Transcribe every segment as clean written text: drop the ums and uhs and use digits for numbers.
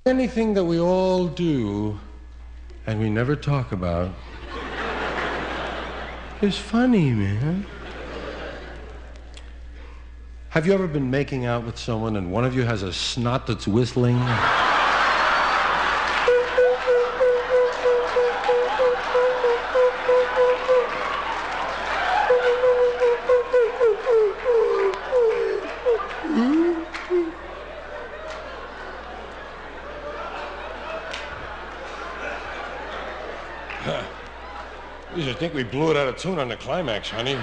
Anything that we all do and we never talk about is funny, man. Have you ever been making out with someone and one of you has a snot that's whistling? I think we blew it out of tune on the climax, honey.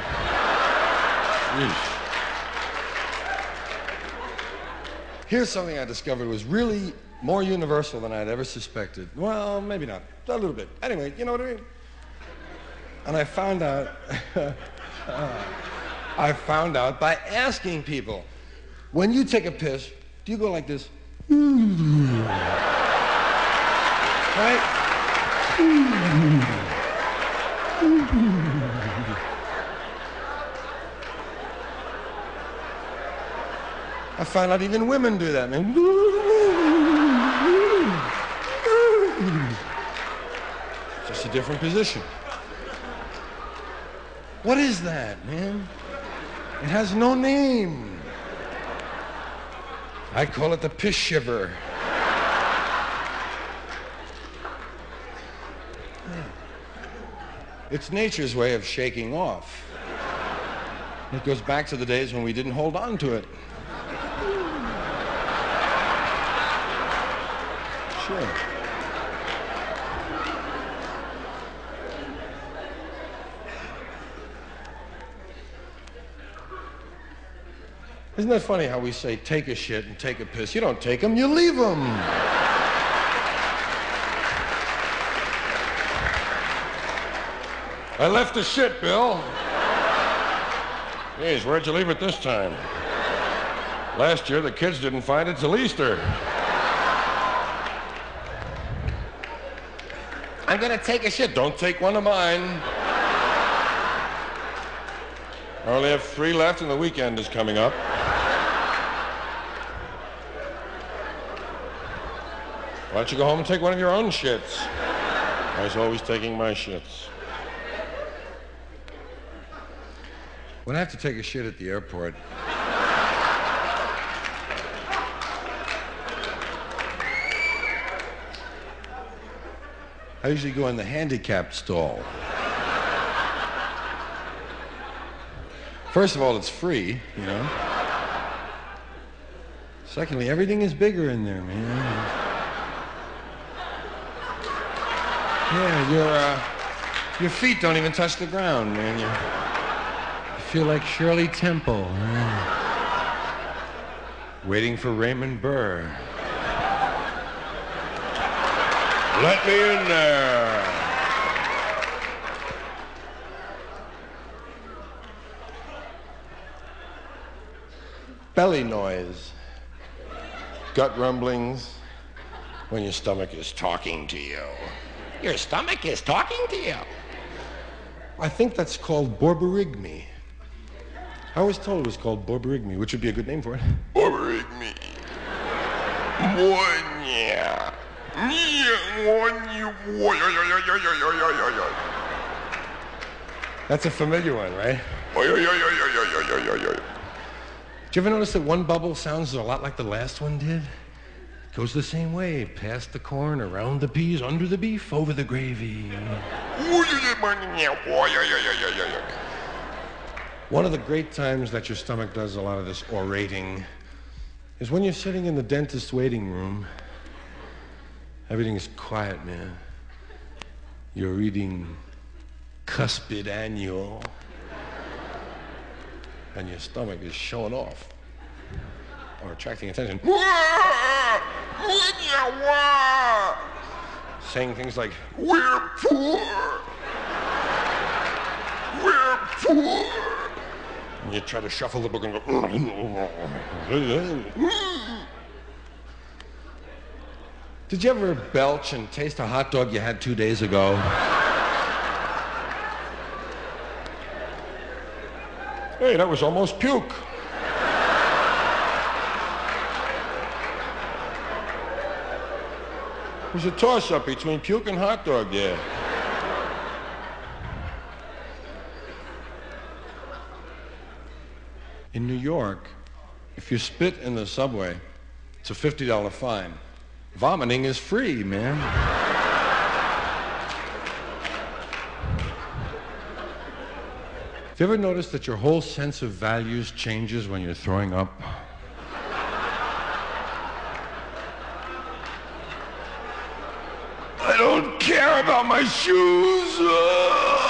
Yeesh. Here's something I discovered was really more universal than I'd ever suspected. Well, maybe not. A little bit. Anyway, you know what I mean? And I found out by asking people. When you take a piss, do you go like this? Right? I found out even women do that, man. Just a different position. What is that, man? It has no name. I call it the piss shiver. It's nature's way of shaking off. It goes back to the days when we didn't hold on to it. Sure. Isn't that funny how we say take a shit and take a piss? You don't take them, you leave them. I left the shit, Bill. Jeez, where'd you leave it this time? Last year, the kids didn't find it till Easter. I'm gonna take a shit. Don't take one of mine. I only have 3 left and the weekend is coming up. Why don't you go home and take one of your own shits? I was always taking my shits. When I have to take a shit at the airport, I usually go in the handicapped stall. First of all, it's free, you know. Secondly, everything is bigger in there, man. Yeah, your feet don't even touch the ground, man. You feel like Shirley Temple, waiting for Raymond Burr. Let me in there. Belly noise, gut rumblings, when your stomach is talking to you. Your stomach is talking to you. I think that's called borborygmi. I was told it was called borborygmi, which would be a good name for it. Borborygmi. Monya. That's a familiar one, right? Did you ever notice that one bubble sounds a lot like the last one did? It goes the same way, past the corn, around the peas, under the beef, over the gravy. One of the great times that your stomach does a lot of this orating is when you're sitting in the dentist's waiting room. Everything is quiet, man. You're reading Cuspid Annual, and your stomach is showing off or attracting attention. Saying things like, "We're poor. We're poor." And you try to shuffle the book and go, Did you ever belch and taste a hot dog you had 2 days ago? Hey, that was almost puke. There's a toss-up between puke and hot dog there. In New York, if you spit in the subway, it's a $50 fine. Vomiting is free, man. Have you ever noticed that your whole sense of values changes when you're throwing up? I don't care about my shoes.